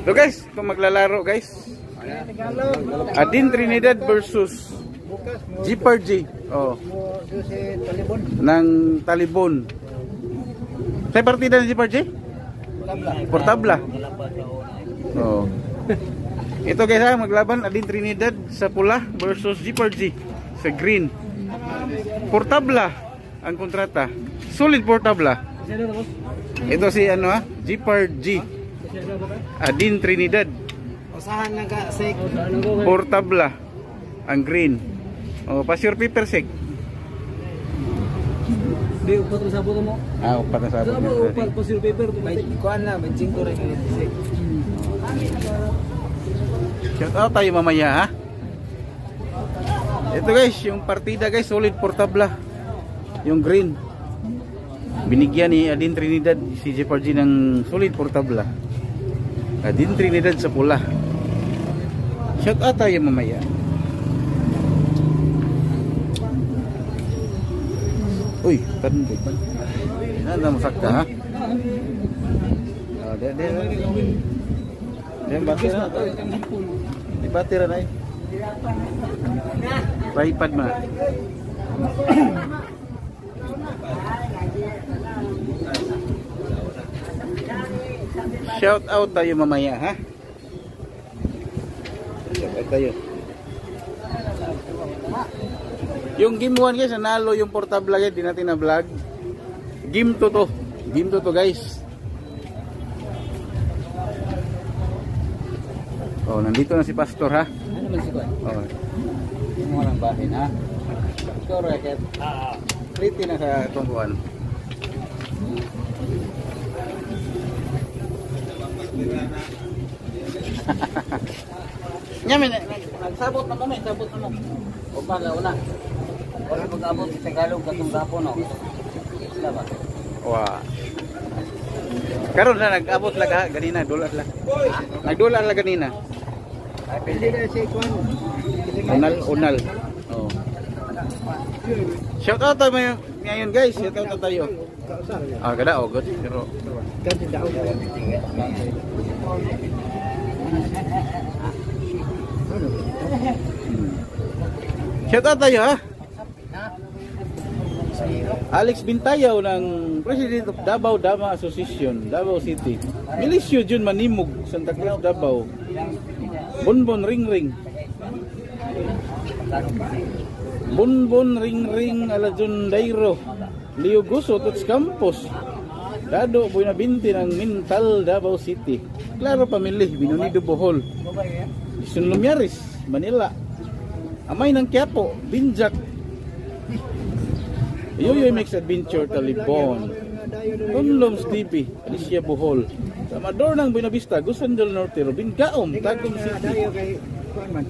So guys, ito maglalaro guys. Adin Trinidad versus G4G. Oh. Ng Talibon. Sa partida ng G4G? Portabla. Oh. Ito guys ha, maglaban Adin Trinidad sa pula versus G4G sa green. Portabla ang kontrata. Solid Portabla. Ito si ano ha, G4G. Adin Trinidad. Usahan na ka sek. Portabla ang green. Oh, pass your paper sek. Di upat na sabot mo. Ah, upat na sabot. Upat pass your paper. May kuan na, may 5 rin sek. Shout out tayo mamaya ha. Ito guys, yung partida guys, solid Portabla. Yung green. Binigyan ni Adin Trinidad si G4G ng solid Portabla. Adin Trinidad sa pula. Shout out tayo mamaya. Uy, tanda. Nanda masakta ha. Oh, dia. Dia batera. Di batera na. Tripod ma. Shout out tayo mamaya ha. Shout out tayo. Yung game 1 guys, nanalo yung Portabla guys, di natin na vlog. Game 2 to. Game 2 to guys. Oh, nandito na si Pastor ha. Ano man si kuan? Oh. Mo lang bahin ha. Pastor racket. Pretty na sa tungkuan. Nyamin, nagsabot na mo, sabot na mo. O pala una. Wala pag-abot sa Tagalog katong gapon no. Isla ba? Wah. Karon na nag-abot lang ganina, dolar lang. Nagdolar lang ganina. Ay pili na si kuan. Unal. Oh. Shout out tayo ngayon guys, shout out tayo. Ah, kada oh, good. Pero Ganti daw. shout out tayo ha. Alex Bintayaw ng President of Davao Dama Association, Davao City. Milisyo Jun Manimog, Santa Cruz, Davao. Bonbon Ring. Bonbon Ring Alajon Dairo. Leo Guso Tots Campos. Dado Buenabinti ng Mintal, Davao City. Claro Pamilih, Binunido Bohol. Isun Lumiaris, Manila. Amay ng Quiapo, Binjak. Yoyoy Mix Adventure, Talibon. Tunloms TV, Alicia Bohol. Sa Amador ng Buenavista, Gusan del Norte, Robin Gaom, Tagum City.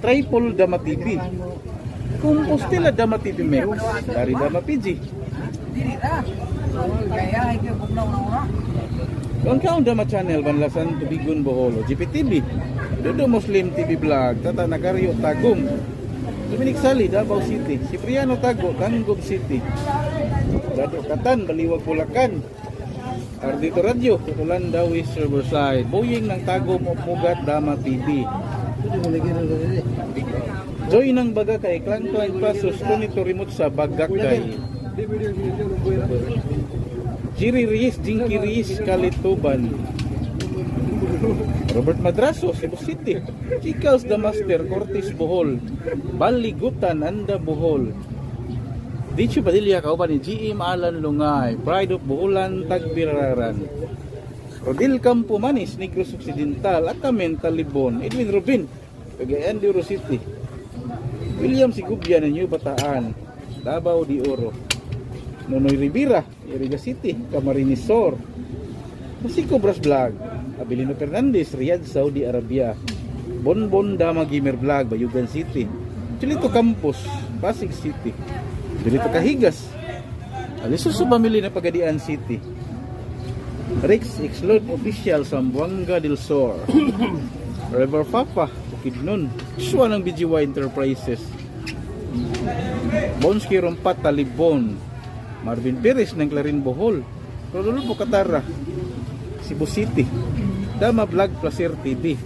Tripol Dama TV. Compostela Dama TV Mix. Dari Dama PG. Kung kaon Dama Channel, Banlasan Tubigun Bohol, GPTV. Dodo Muslim TV Vlog, Tata Nagaryo Tagum. Dominic Sali, Davao City. Cipriano Tago, Tanggob City. Dado Katan, Baliwag Bulacan. Ardito Radio, Tutulan Dawis Riverside. Boying ng Tago Mugat Dama TV. Joy ng Baga kay Clan Pasos Kunito Remote sa Bagak kay Jiri Reyes, Jinky Reyes, Kalituban. Robert Madraso, Cebu City. Chicals the Master, Cortis Bohol. Baligutan, Anda Bohol. Dicho Padilla, kauban ni GM Alan Lungay. Pride of Boholan, Tagbiraran. Rodil Campo Manis, Negros Occidental. Atamen, Talibon. Edwin Rubin, Cagayan de Oro City. William Sigubia ng New Bataan. Davao de Oro. Nonoy Rivera, Iriga City. Camarines Sur. Musico Bras Vlog. Abilino Fernandez, Riyadh, Saudi Arabia. Bonbon Dama Gamer Vlog, Bayugan City. Chilito Campos, Pasig City. Chilito Kahigas, Alisos sa Pamilya na Pagadian City. Rex Exlod Official, Zamboanga del Sur. River Papa, Bukidnon. Shua ng BGY Enterprises. Bonski Rompat, Talibon. Marvin Perez ng Clarin Bohol. Rodolfo Catara. Cebu City. Dama Vlog Placer TV.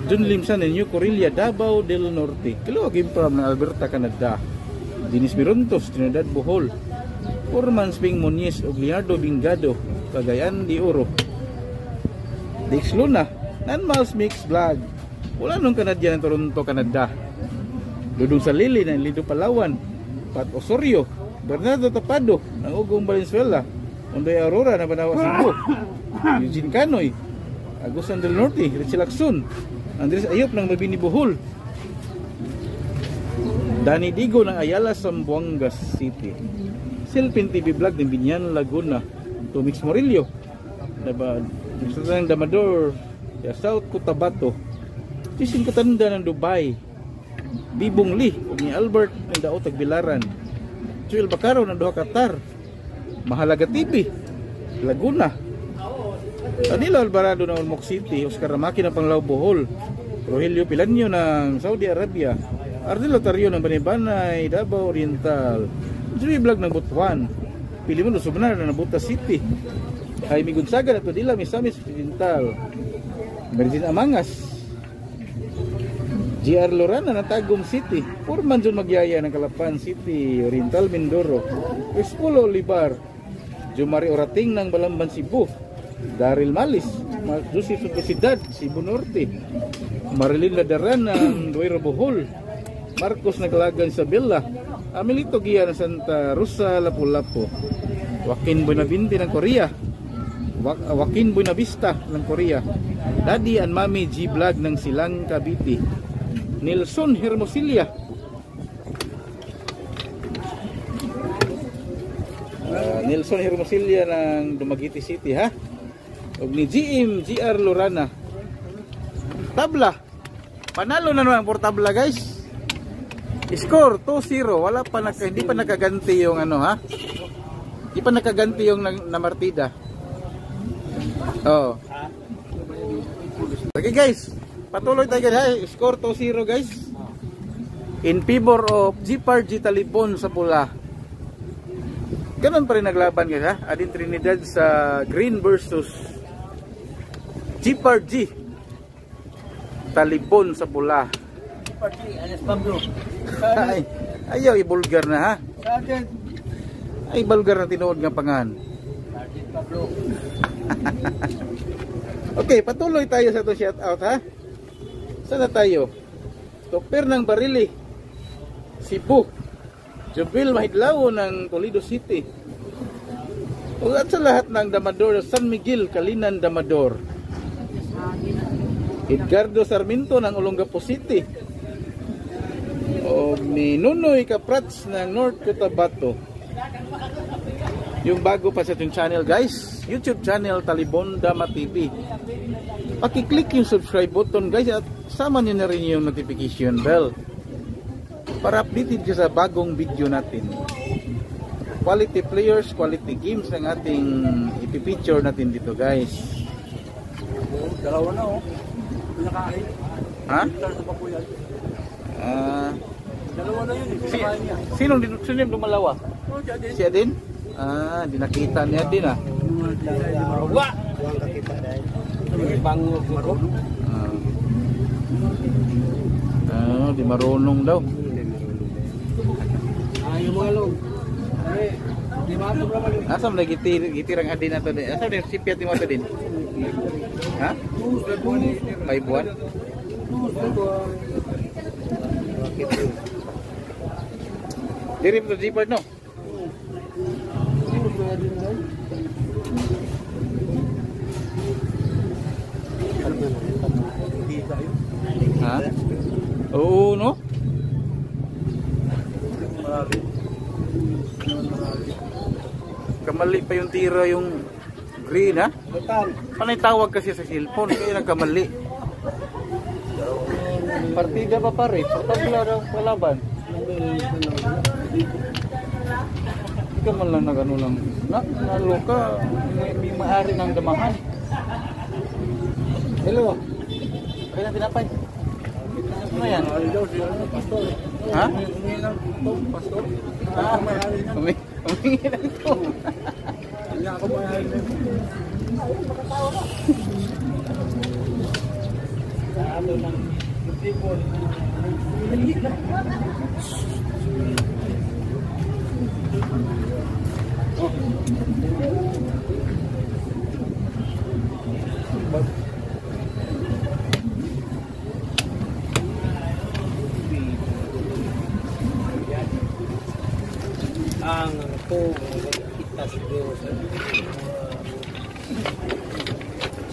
Jun Limsan ng New Corilla, Davao del Norte. Kilo Gimpram ng Alberta, Canada. Dinis Mirontos, Trinidad, Bohol. Forman Sping Moniz o Leonardo Bingado, Cagayan de Oro. Dix Luna, Nanmals Mix Vlog. Wala nung Canadian ng Toronto, Canada. Dudong sa Lili ng Lido Palawan. Pat Osorio, Bernardo Tapado ng Ugong Valenzuela. Ondoy Aurora na Banawa Cebu. Eugene Canoy, Agusan del Norte, Richie Lacson. Andres Ayop ng Mabini Bohol. Danny Digo ng Ayala, Zamboanga City. Silpin TV Vlog ng Binyan, Laguna. Tumix Morillo ng Damador, South Cotabato. Sising Katanda ng Dubai. Bibong Lee ni Albert ng Dao Tagbilaran. Chuel Bacaro ng Doha, Qatar. Mahalaga TV Laguna. Danilo Alvarado ng Olmoc City. Oscar Ramaki ng Panglao, Bohol. Rogelio Pilanyo ng Saudi Arabia. Ardel Lotario ng Banibanay, Davao Oriental. Joey Vlog ng Butuan. Pilimundo Subnar ng Nabuta City. Jaime Gonzaga ng Tudila, Misamis Oriental. Mergin Amangas. GR Lorana ng Tagum City. Purman John Magyaya ng Calapan City, Oriental, Mindoro. Espulo Olivar. Jumari Orating ng Balamban, Cebu. Daryl Malis, Joseph Suposidad, Cebu Norte. Marilyn Ladaran ng Duero, Bohol. Marcos Nagalagan, Isabela. Amelito Gia ng Santa Rosa, Lapu-Lapu. Joaquin Buenavinte ng Korea. Joaquin Buenavista ng Korea. Daddy and Mami G Vlog ng Silang, Cavite. Nelson Hermosilla. Nelson Hermosilla ng Dumaguete City, ha? Og ni GR Lorana. Tabla. Panalo na naman por tabla, guys. Score 2-0. Wala pa hindi pa nakaganti yung ano, ha? Hindi pa nakaganti yung namartida. Oh. Okay, guys. Patuloy tayo, guys. Score 2-0, guys. In favor of G Talibon sa pula. Ganun pa rin naglaban, guys, ha? Adin Trinidad sa green versus G Talibon sa pula. Ay, ayaw ibulgar na, ha? Ay, bulgar na tinuod nga pangan. Okay, patuloy tayo sa to shout out, ha? Saan na tayo? Topper ng Barili, Cebu. Jubil Mahidlao ng Toledo City. At sa lahat ng Damador, San Miguel, Kalinan, Damador. Edgardo Sarmiento ng Olongapo City. O ni Nunoy Caprats ng North Cotabato. Yung bago pa sa ating channel, guys, YouTube channel Talibon Dama TV. Paki-click yung subscribe button, guys, at sama niyo na rin yung notification bell para updated ka sa bagong video natin. Quality players, quality games ang ating ipipicture natin dito, guys. Dalawa na, oh. Pinakain. Ha? Dalawa na yun, pinakain niya. Sino yung lumalawa? Siya din? Di nakita niya din, ah. Wa! Bango ko. Di marunong daw. Yung mga log. Di ba ito naman yun? Asam na gitirang adin na to din. Asam na sipiat mo to din? Ha? 5 buwan? Diri mo to zipper, no? Ha? Oo, no? Kamali pa yung tira yung green, ha? Panay tawag kasi sa cellphone, kaya nagkamali. Partida pa pare, tabla daw palaban. Ikaw man lang nagano lang. Naloka, may maari ng damahan. Hello. Kaya na tinapay. Ano yan? Ha? Pastor? Humingi lang ito. Ang ano po, kita siguro sa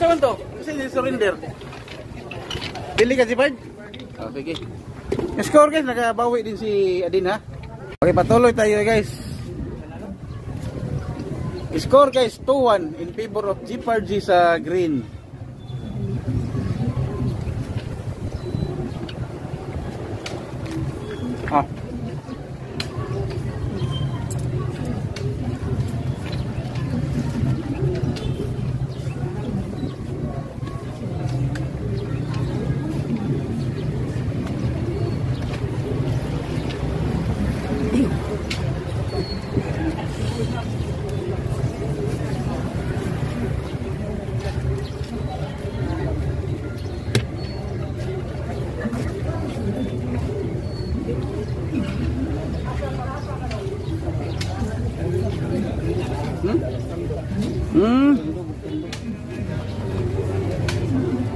Saan to? Kasi surrender. Dili ka si Bard? Oh, sige. Score guys, nakabawi din si Adin ha. Okay, patuloy tayo guys. Score guys, 2-1 in favor of Jeopardy sa green. Ah.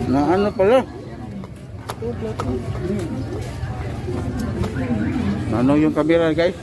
Na ano pala? Ano yung camera guys?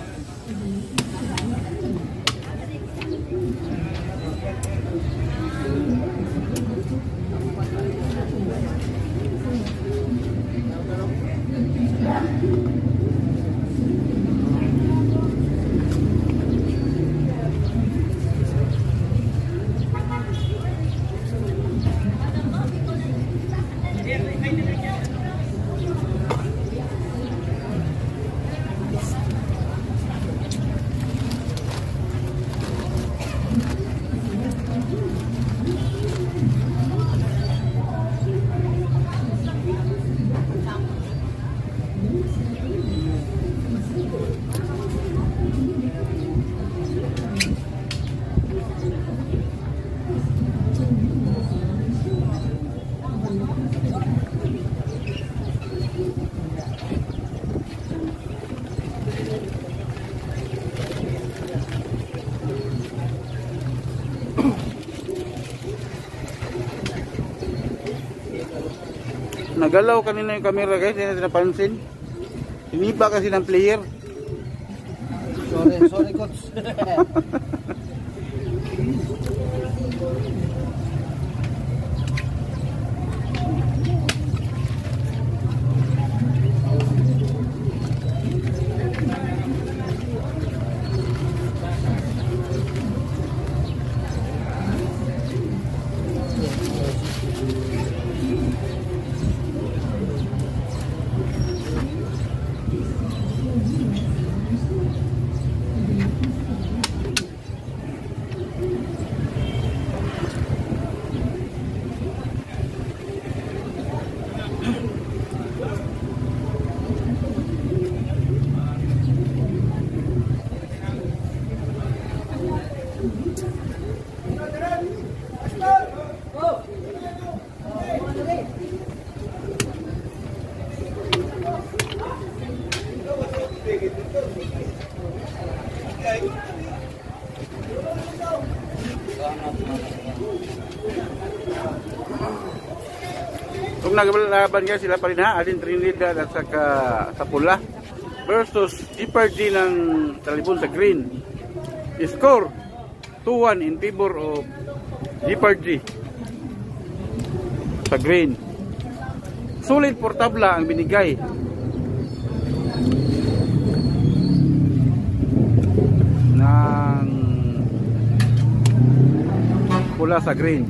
Nagalaw kanina yung camera guys, hindi natin napansin. Hiniba kasi ng player. sorry coach. Kung naglaban guys, sila pa rin ha, Alin Trinidad at saka Sapula versus Jeopardy ng Talibon sa green. Score 2-1 in favor of Jeopardy sa green. Sulit por tabla ang binigay ng pula sa green.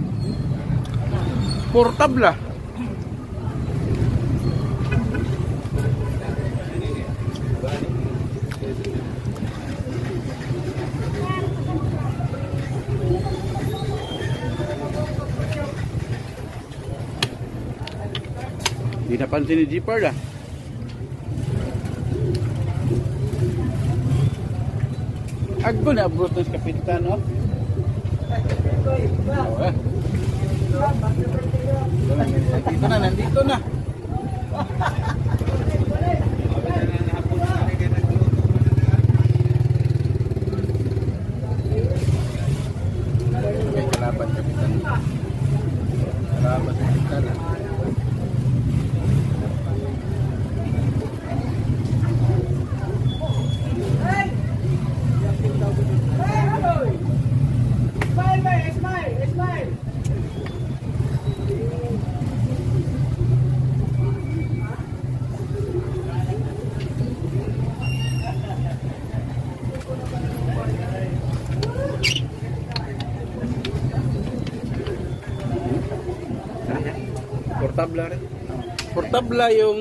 Por tabla. Hindi napansin ni Jeopardy ah. Agbo na abot ng kapitan no? Oh, Nandito na. May kalaban kapitan. Kalaban kapitan. Portabla rin. Portabla yung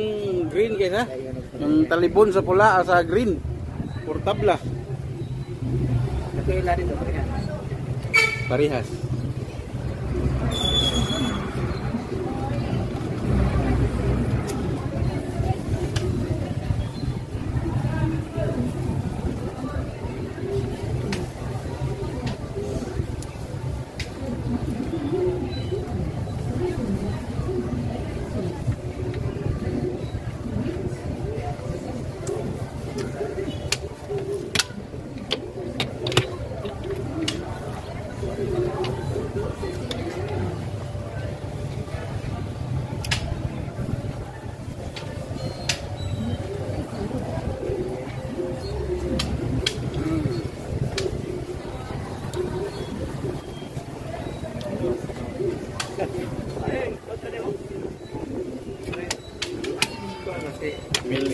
green kaysa. Yung talibon sa pula sa green. Portabla. Nagkaila rin ito, parehas. Parehas.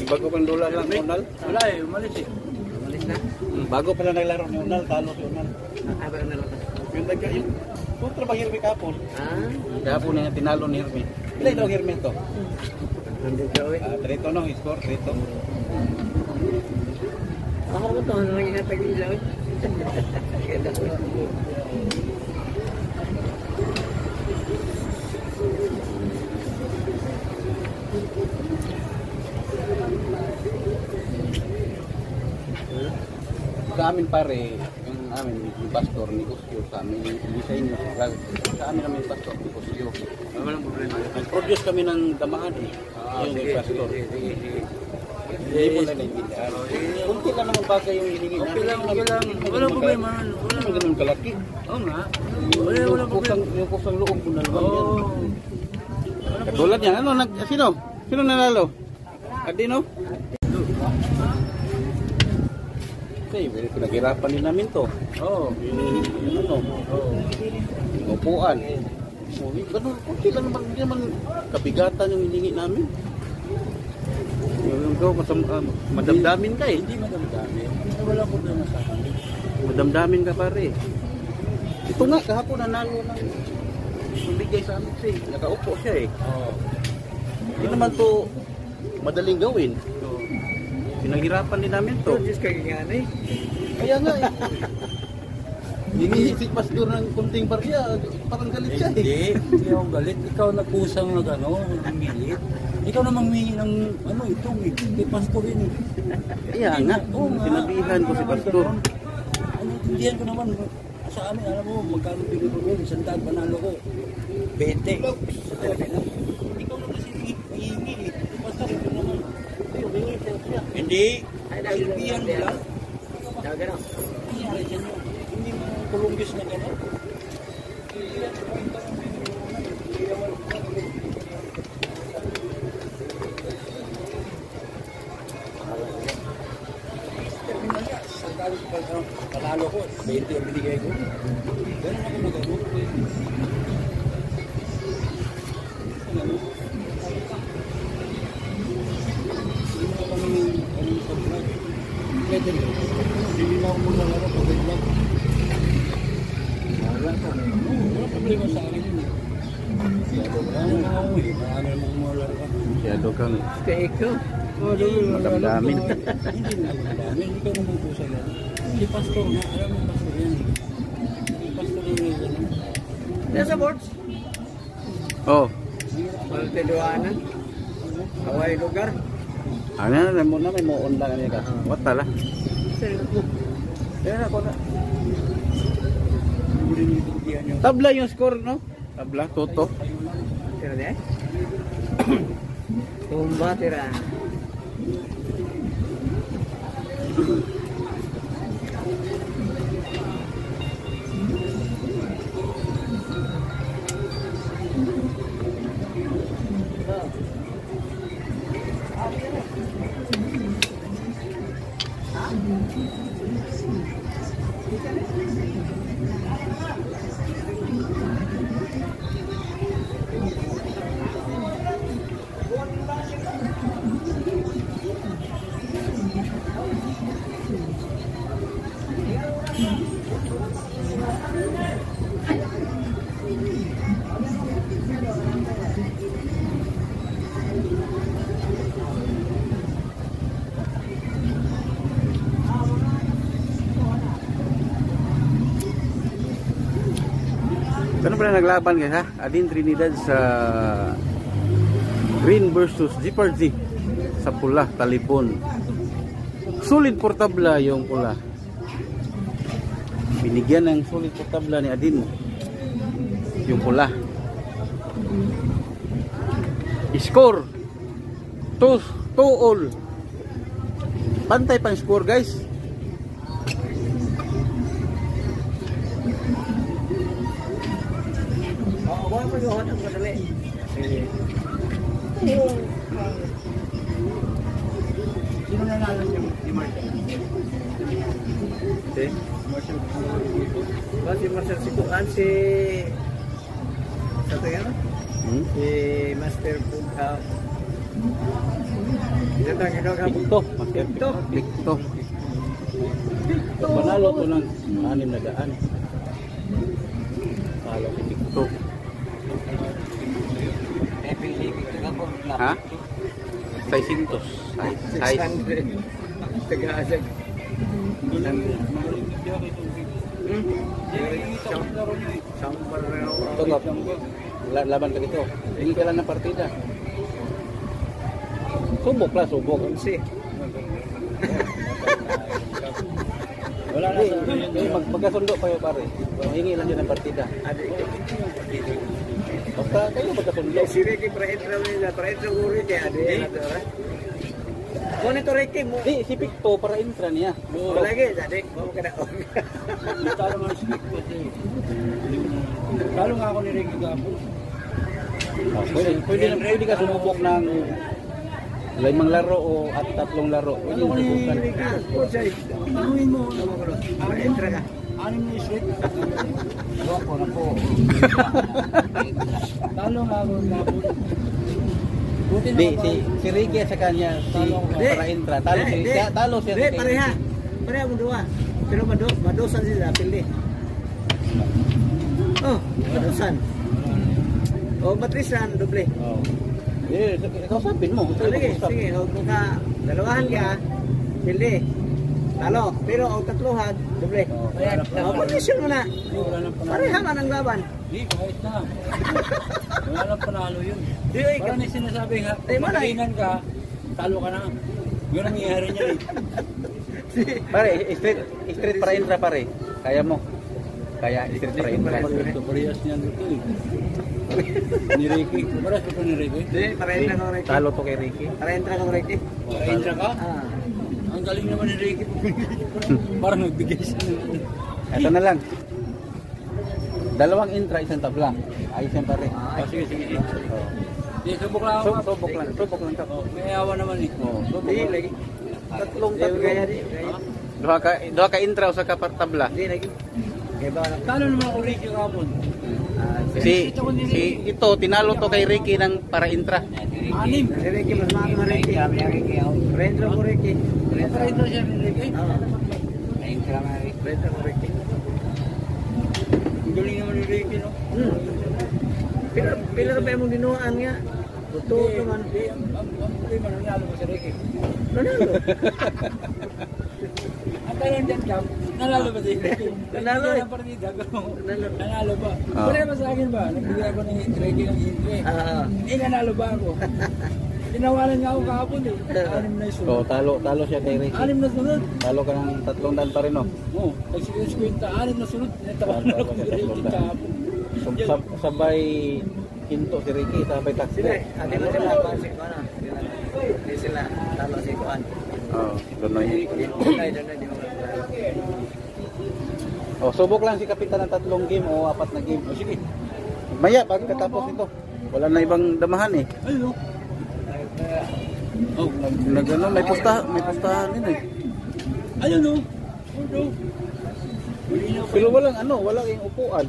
Bago pang dolar lang Unal. Wala eh, umalis eh. Umalis na? Bago pa lang naglaro ni Unal, talo si Unal. Ba na lang? Yung taga yung kontra ba Hirme kapon? Ah? Kapon niya tinalo ni Hirme. Ilan daw Hirme to? Nandun ka eh. Trito no, score trito. Ako ko ito, ano nang inatag-ilaw eh. Ganda ko. Sa amin pare, yung amin, yung pastor, negosyo sa amin, hindi sa inyo. Sa amin namin yung pastor, negosyo. Walang problema. Nag-produce kami ng damahan eh. Yung pastor. Hindi mo na naintindihan. Kunti lang naman bagay yung hilingi namin. Okay lang. Walang problema. Wala naman ganun kalaki. Oo nga. Walang problema. Yung kusang loob mo na naman yan. Oo. Katulad yan, ano, sino? Sino nanalo? Adino? Okay, pinaghirapan din namin to. Oo. Yung ano? Oo. Yung upuan. Ganun, kunti lang naman, hindi naman kabigatan yung hilingi namin. Yung daw, madamdamin ka eh. Hindi madamdamin. Walang problema sa akin. Madamdamin ka pare. Ito nga, kahapon nanalo ng bigay sa amin siya eh. Nakaupo siya eh. Oo. Hindi naman to madaling gawin. Pinaghirapan din namin to. Diyos kaginganay. Kaya nga eh. Hinihisik pastor ng kunting barya, parang galit siya eh. Hindi ako galit. Ikaw nagkusang namilit. Ikaw na mangmingi ng ito, kay pastor yun eh. Kaya nga, sinabihan ko si pastor. Intindihan ko naman. Sa amin, alam mo, magkano bigay ko yun. Sandaan, panalo ko. 20. Ikaw na kasi hihingi eh. Pastor, ito naman. Hindi. Silbihan mo lang. Hindi mo Columbus na gano'n. Panalo ko, 20 ang binigay ko. Ganun ako nagano. Pwede rin. Hindi na ako muna laro pag vlog. Wala problema sa akin yun. Marami mong mga laro ka. Masyado kang Kaya ikaw? madamdamin. Hindi na madamdamin. Hindi ka naman po sa laro. Si pastor na, alam mo pastor yan. Si pastor yan. Nasa boards? Oh, Malteluanan. Hawaii lugar. ano na mo na may muon lang niya ka. What tala? Kaya ako na. Tabla yung score no? Tabla, toto. Tira deh. Tumba tira. Ano pala naglaban guys ha? Adin Trinidad sa Green versus Jeopardy sa pula, talipon. Sulit portabla yung pula. Binigyan ng sulit portabla ni Adin yung pula. Score 2-all. Pantay pang score guys. Wala pa yung hotang kadali. Sino nanalo niyo? Si Marcel. Okay. Si Marcel Sikuan, si... Sa ito yan? Si Master Pugha. Ito ang ginagawa. Victo. Panalo to ng 6 na daan. Panalo si Victo. Ha? 600. Taga-asag. Ito nga, laban ka dito. Hindi ka lang ng partida. Subok lang, subok. Wala na sa magkasundo kayo pare. Hingi lang yun ng partida. Basta kayo magkasundo. Si Ricky pra-entra uri kaya ade nato ra. Kung ito Ricky mo. Di si Picto para intra niya. Lagi jadi mo kada. Talo man si Victor kasi. Talo nga ako ni Ricky Gapo. Pwede ka sumubok ng 5 laro o at 3 laro. Pwede Ano ko ni subukan. Ricky? Anuin mo. Pra-entra ka. Anim na iswit. Ako na po. Talo nga ako Gapo. Buti na Di ako. si Ricky sa kanya si para intra. Talo siya. Di pareha. Pareha mo dua. Pero madosan sila pilih. Oh, madosan. Oh, matrisan doble. Oh. Ikaw sabihin mo. Sige, kung ka dalawahan ka, pilih. Talo, pero ang tatluhan, doble. Oh, posisyon mo na. Wala nang panalo. Pareha man ang laban. Di, kahit na. Wala nang panalo yun. Di, ay, Parang may sinasabi nga, Di, kung malay. makahinan ka, talo ka na. Yun ang nangyayari niya eh. Pare, straight para intra pare. Kaya mo. Kaya straight para intra. Ito, parehas niyan dito eh. Ni Ricky. Parehas ko pa ni Ricky. Di, pareha ka Ricky. Talo to kay Ricky. Pareha ka Ricky. Pareha ka? Ah. Ang galing naman ni Ricky. Parang nagbigay siya ng... Ito na lang. 2 intra, 1 tabla. Ayos yan pare. Oh, sige. Oh. Di, subok lang ako. Subok lang ka. Oh, may awa naman eh. Oh, subok Di, lang. lagi. Tatlong Gaya di. Duha ka intra o sa tabla. Di, lagi. Kaya ba? Talo naman ako Ricky kapon. Si ito tinalo to kay Ricky ng para intra. Anim. Si Ricky, mas maano Ricky. Pareha mo Ricky. Pareha siya ni Ricky. Pareha mo Ricky. Ang galing naman ni Ricky, no? Pila ba yung dinuaan nga? Totoo naman. Ang problema, nanalo ko si Ricky. Nanalo. Ang tanong dyan, Cam, nanalo ba si Ricky? Nanalo eh. Ang partida ko. Nanalo. Nanalo ba? Ah. Pareha ba sa akin ba? Nagbigay ako ng Ricky ng entry. Ah. Hindi nanalo ba ako? Tinawalan nga ako kahapon eh. 6 na So isunod. talo siya kay Ricky. 6 na sunod. Talo ka ng 3 daan pa rin no. Oo, pag 6 na sunod, natawa na ako kay Ricky kahapon. sabay hinto si Ricky, sabay takbo. Sila, ate mo sila, si Kuan. Hindi sila talo si Kuan. Oh, Donoy. Donoy, di mo. Oh, subok lang si Kapitan ng 3 game o 4 na game. O sige. Maya, pagkatapos nito, wala na ibang damahan eh. Ayun. Oh, ano, may pustahan din eh. Ayun o. Pero walang yung upuan.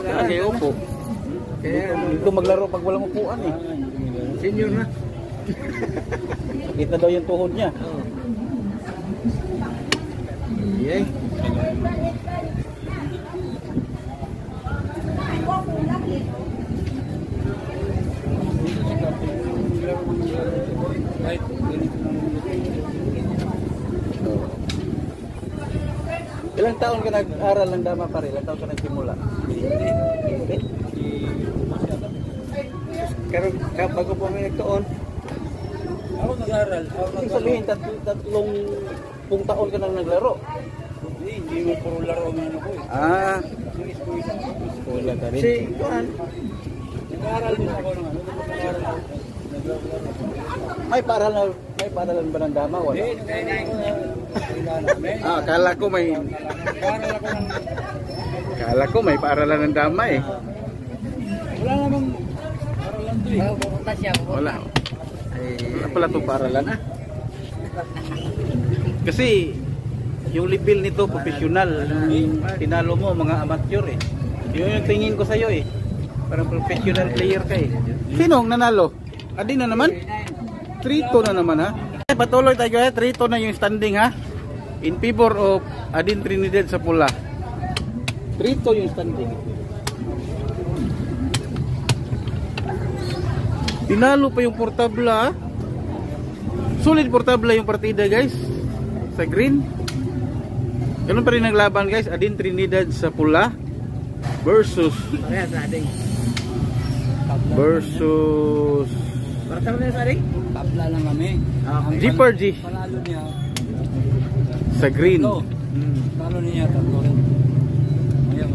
Kasi upo. Dito maglaro pag walang upuan eh. Senior na. Sakit na daw yung tuhod niya. Yay. Ilang taon ka nag-aral ng dama pare? Ilang taon ka nagsimula? Karon bago po may nagtuon. Ako nag-aral. Ibig sabihin, tatlong taon ka nang naglaro? Hindi mo puro laro ang ano ko eh. Ah, wala ka rin. Si Kuan. Nag-aral din ako ng ano. Nag-aral ako. May paaralan ba ng dama? Wala. Hindi, nag-aral ako na. Ah, akala ko may paaralan ng dama eh. Wala namang aralan to eh. Wala. Wala pala itong paaralan ah. Kasi yung level nito professional, yung tinalo mo mga amateur eh. Yun yung tingin ko sa'yo eh. Parang professional player ka eh. Sino ang nanalo? Adin na naman? 3-2 na naman ha. Patuloy tayo ha. 3-2 na yung standing ha. In favor of Adin Trinidad sa pula. 3-2 yung standing. Tinalo pa yung portabla ha. Solid portabla yung partida guys. Sa green. Ganun pa rin ang laban guys. Adin Trinidad sa pula versus Barta mo na sa ring? Tabla lang kami. Jeeper G Panalo niya. sa green. Talo niya tatlo rin. Ayaw.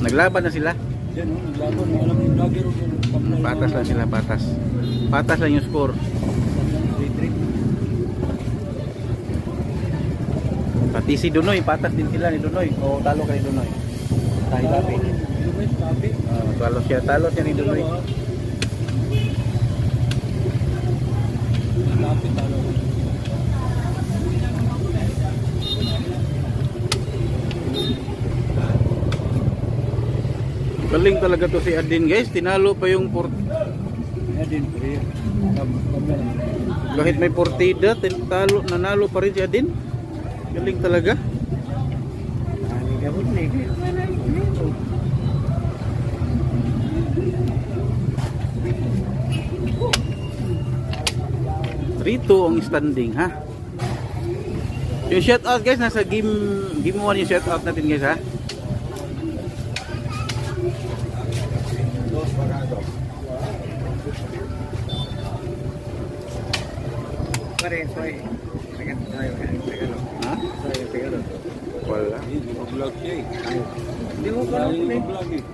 Naglaban na sila. Yan o, naglaban. Alam mo yung vlogger o Patas lang sila, patas. Patas lang yung score. Pati si Dunoy, patas din sila ni Dunoy. O talo ka ni Dunoy. Tayo labi. Talo siya ni Dunoy. Lapit talo. Galing talaga to si Adin guys. Tinalo pa yung Adin, pre. kahit may portida, nanalo pa rin si Adin. Galing talaga. Ani gabot ni. 3-2 ang standing ha. Yung shoutout guys, nasa game 1 yung shoutout natin guys ha. Pare, soy. Ha? Wala. Vlog siya eh. Hindi mo pa Vlog eh.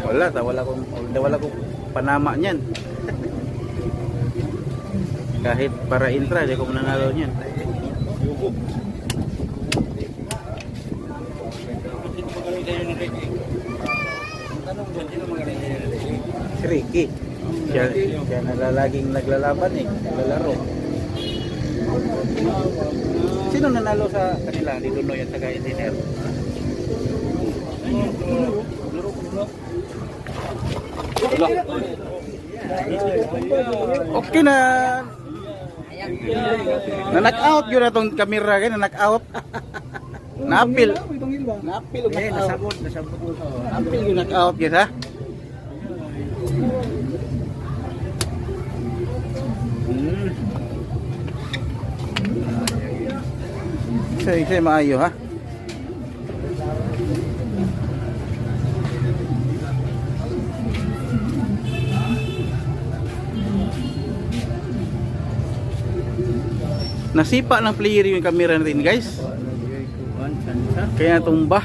Wala kong panama niyan. Kahit para intra, di ko mananalo niyan. Sino magaling sa'yo ni Ricky? Ang tanong dyan, sino magaling sa'yo ni Ricky? Si Ricky. Siya nalalaging naglalaban eh. Naglalaro. Sino nanalo sa kanila? Ni Dunoy at saka Engineer? Okay na. Na-knock out yun na tong kamera kaya na-knock out. Napil. Napil yung knock out. Nasabot. Napil yung knock out guys ha. Isa maayo ha. Nasipa ng player yung camera natin guys. Kaya tumba.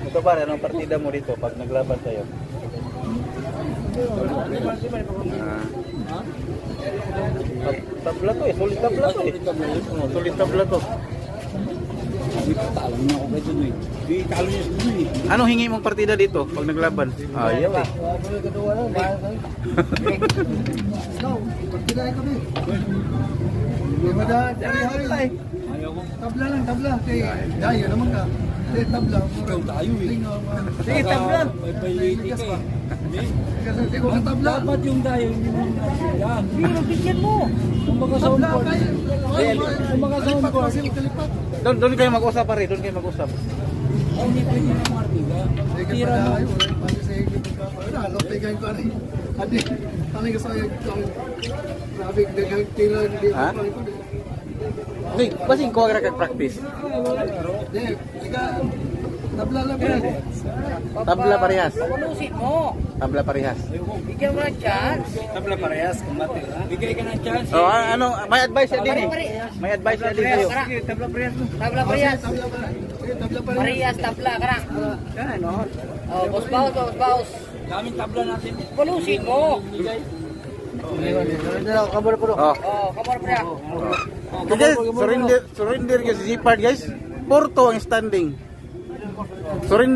Ito pare, anong partida mo dito pag naglaban tayo? Tabla to eh, solid tabla to eh. Solid tabla to. Talo na ako kayo dun eh. Di talo niya sa dun eh. Anong hingi mong partida dito pag naglaban? Ayaw eh. Ayaw ko. Tabla lang, tabla. Daya naman ka. Tabla. Ikaw tayo eh. Sige, tabla. May pailiti ka eh. Kasi kung tabla. Dapat yung dahil hindi mo yan. Pero bigyan mo. Kung baka soundboard. Kung baka soundboard. Doon kayo mag-usap pare, doon kayo mag-usap. Hindi pwede na martiga. Tira mo. Ha? Hey, basing ko agad kag-practice. Tabla lang pa. Tabla parehas. Palusin mo. Tabla parehas. Bigyan mo ng chance. Tabla parehas. Bigay ka ng chance. Oh, ano, may advice na din eh. May advice na din sa'yo. Tabla parehas. Tabla parehas. Tabla pa. Parehas, tabla. Karang. Ano? Oh, boss baus, boss baus. Daming tabla natin. Palusin mo. Kabar po. Oh. Oh, kamar parehas. So guys, surrender guys si Zipard guys. Porto ang standing. Surrender.